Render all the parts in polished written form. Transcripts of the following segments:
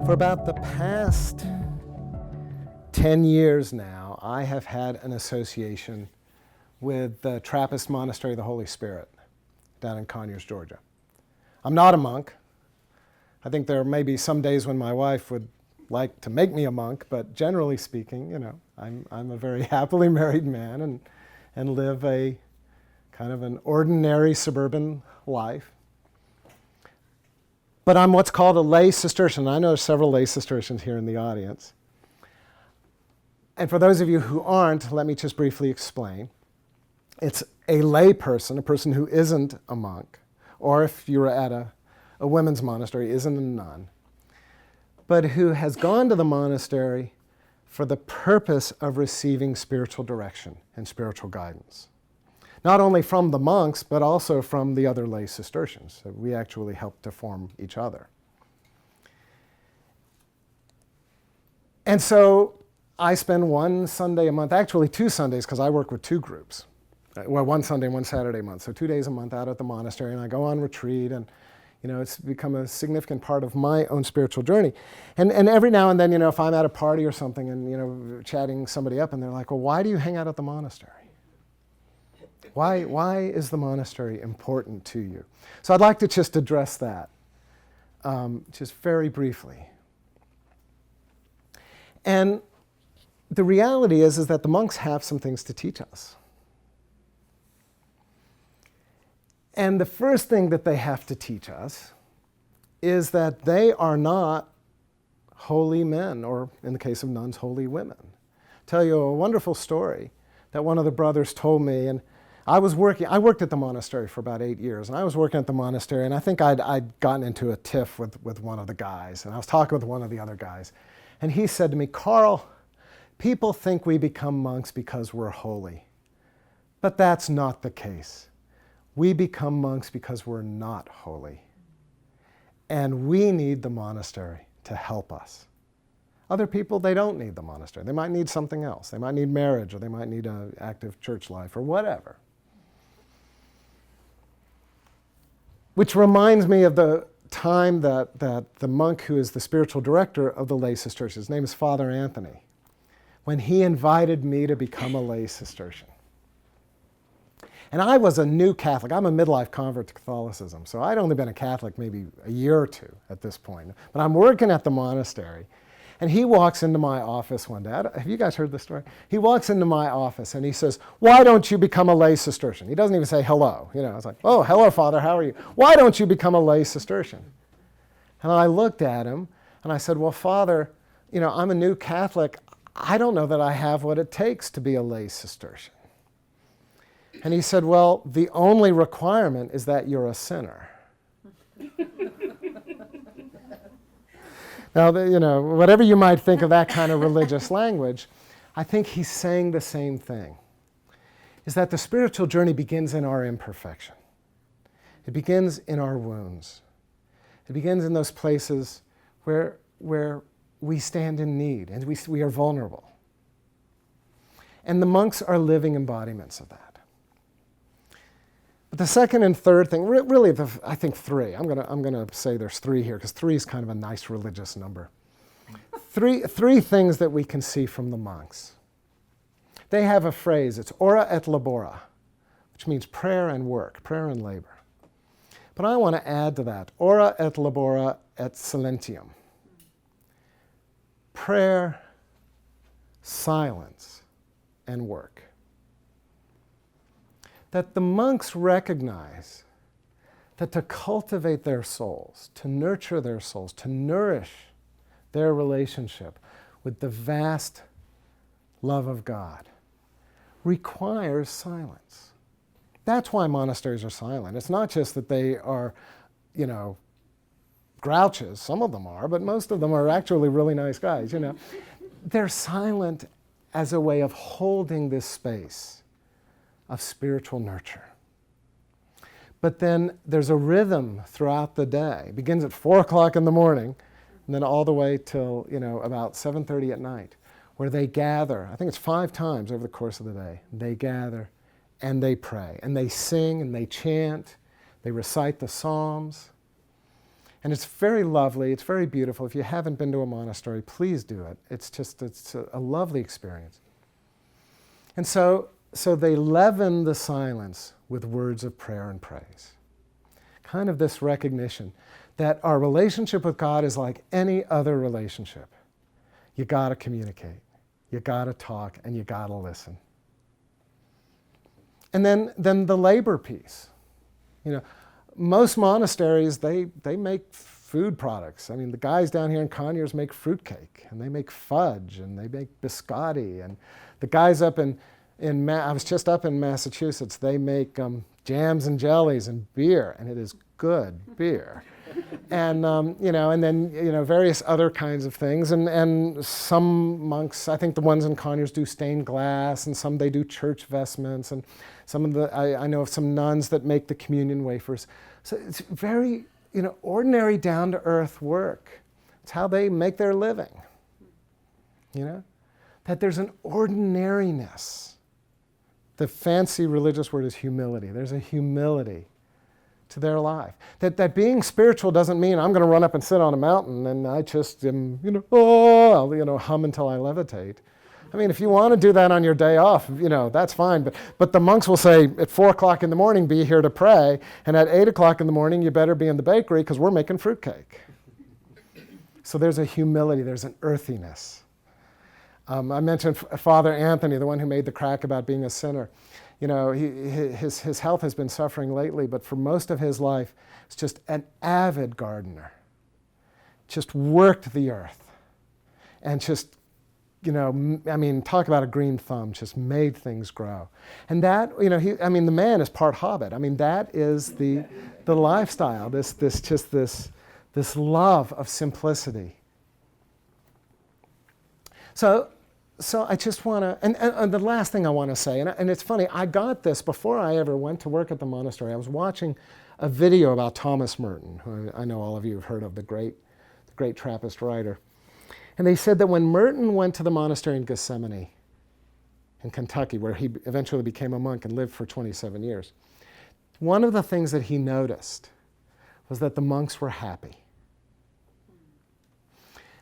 For about the past 10 years now, I have had an association with the Trappist Monastery of the Holy Spirit down in Conyers, Georgia. I'm not a monk. I think there may be some days when my wife would like to make me a monk, but generally speaking, you know, I'm a very happily married man and live a kind of an ordinary suburban life. But I'm what's called a lay Cistercian. I know there's several lay Cistercians here in the audience. And for those of you who aren't, let me just briefly explain. It's a lay person, a person who isn't a monk, or if you're at a women's monastery, isn't a nun, but who has gone to the monastery for the purpose of receiving spiritual direction and spiritual guidance. Not only from the monks, but also from the other lay Cistercians. So we actually help to form each other. And so I spend one Sunday a month, actually 2 Sundays, because I work with 2 groups. Well, one Sunday and one Saturday a month. So 2 days a month out at the monastery, and I go on retreat, and you know, it's become a significant part of my own spiritual journey. And every now and then, you know, if I'm at a party or something and, you know, chatting somebody up, and they're like, well, why do you hang out at the monastery? Why is the monastery important to you? So I'd like to just address that, just very briefly. And the reality is that the monks have some things to teach us. And the first thing that they have to teach us is that they are not holy men, or in the case of nuns, holy women. I'll tell you a wonderful story that one of the brothers told me, and I worked at the monastery for about 8 years, and I was working at the monastery, and I think I'd gotten into a tiff with one of the guys, and I was talking with one of the other guys, and he said to me, Carl, people think we become monks because we're holy, but that's not the case. We become monks because we're not holy, and we need the monastery to help us. Other people, they don't need the monastery. They might need something else. They might need marriage, or they might need an active church life, or whatever. Which reminds me of the time that the monk who is the spiritual director of the lay Cistercians, his name is Father Anthony, when he invited me to become a lay Cistercian. And I was a new Catholic. I'm a midlife convert to Catholicism, so I'd only been a Catholic maybe a year or 2 at this point. But I'm working at the monastery, and he walks into my office one day. Have you guys heard this story? He walks into my office and he says, why don't you become a lay Cistercian? He doesn't even say hello. You know, I was like, oh, hello, Father, how are you? Why don't you become a lay Cistercian? And I looked at him and I said, well, Father, you know, I'm a new Catholic. I don't know that I have what it takes to be a lay Cistercian. And he said, well, the only requirement is that you're a sinner. Now, you know, whatever you might think of that kind of religious language, I think he's saying the same thing, is that the spiritual journey begins in our imperfection. It begins in our wounds. It begins in those places where we stand in need and we are vulnerable. And the monks are living embodiments of that. But the second and third thing, really, I think 3. I'm gonna say there's 3 here, because 3 is kind of a nice religious number. Three things that we can see from the monks. They have a phrase, it's ora et labora, which means prayer and work, prayer and labor. But I want to add to that, ora et labora et silentium. Prayer, silence, and work. That the monks recognize that to cultivate their souls, to nurture their souls, to nourish their relationship with the vast love of God requires silence. That's why monasteries are silent. It's not just that they are, you know, grouches. Some of them are, but most of them are actually really nice guys, you know. They're silent as a way of holding this space of spiritual nurture. But then there's a rhythm throughout the day. It begins at 4 o'clock in the morning, and then all the way till, you know, about 7:30 at night, where they gather. I think it's 5 times over the course of the day. They gather and they pray, and they sing and they chant, they recite the Psalms. And it's very lovely, it's very beautiful. If you haven't been to a monastery, please do it. It's a lovely experience. And so they leaven the silence with words of prayer and praise. Kind of this recognition that our relationship with God is like any other relationship. You gotta communicate, you gotta talk, and you gotta listen. And then the labor piece. Most monasteries, they make food products. I mean, the guys down here in Conyers make fruitcake, and they make fudge, and they make biscotti, and the guys up I was just up in Massachusetts, they make jams and jellies and beer, and it is good beer. And, and then, various other kinds of things. And some monks, I think the ones in Conyers do stained glass, and some they do church vestments, and I know of some nuns that make the communion wafers. So it's very, ordinary down-to-earth work. It's how they make their living, that there's an ordinariness. The fancy religious word is humility. There's a humility to their life. That being spiritual doesn't mean I'm going to run up and sit on a mountain and I just am, I'll, hum until I levitate. I mean, if you want to do that on your day off, that's fine. But the monks will say at 4 o'clock in the morning, be here to pray. And at 8 o'clock in the morning, you better be in the bakery because we're making fruitcake. So there's a humility, there's an earthiness. I mentioned Father Anthony, the one who made the crack about being a sinner. His health has been suffering lately, but for most of his life, he's just an avid gardener. Just worked the earth. And just, talk about a green thumb, just made things grow. And that, the man is part hobbit. I mean, that is the lifestyle, this love of simplicity. So I just want to, and the last thing I want to say, and it's funny, I got this before I ever went to work at the monastery. I was watching a video about Thomas Merton, who I know all of you have heard of, the great Trappist writer. And they said that when Merton went to the monastery in Gethsemane, in Kentucky, where he eventually became a monk and lived for 27 years, one of the things that he noticed was that the monks were happy.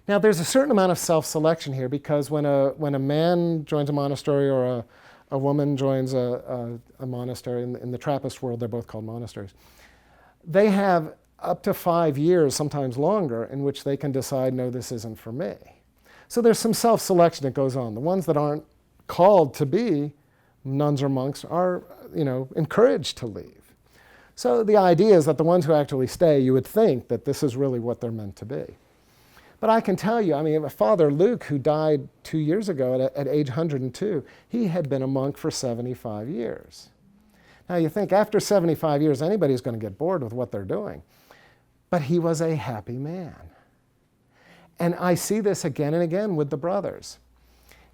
Now, there's a certain amount of self-selection here, because when a man joins a monastery or a woman joins a monastery, in the Trappist world, they're both called monasteries, they have up to 5 years, sometimes longer, in which they can decide, no, this isn't for me. So there's some self-selection that goes on. The ones that aren't called to be nuns or monks are, encouraged to leave. So the idea is that the ones who actually stay, you would think that this is really what they're meant to be. But I can tell you, Father Luke, who died 2 years ago at age 102, he had been a monk for 75 years. Now you think after 75 years, anybody's going to get bored with what they're doing. But he was a happy man. And I see this again and again with the brothers.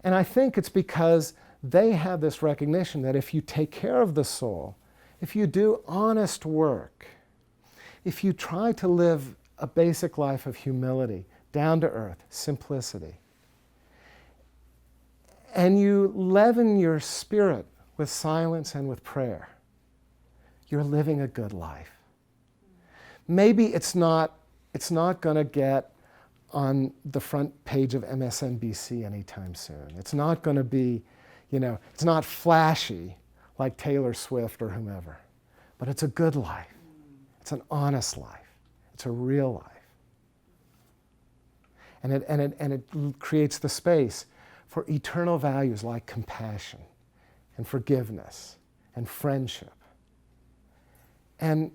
And I think it's because they have this recognition that if you take care of the soul, if you do honest work, if you try to live a basic life of humility, down to earth, simplicity, and you leaven your spirit with silence and with prayer, you're living a good life. Maybe it's not going to get on the front page of MSNBC anytime soon. It's not going to be, it's not flashy like Taylor Swift or whomever, but it's a good life. It's an honest life. It's a real life. And it creates the space for eternal values like compassion and forgiveness and friendship. And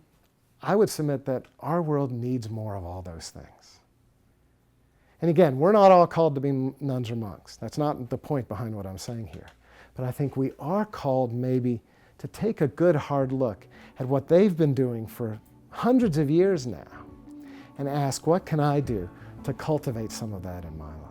I would submit that our world needs more of all those things. And again, we're not all called to be nuns or monks. That's not the point behind what I'm saying here. But I think we are called maybe to take a good hard look at what they've been doing for hundreds of years now and ask, what can I do to cultivate some of that in my life?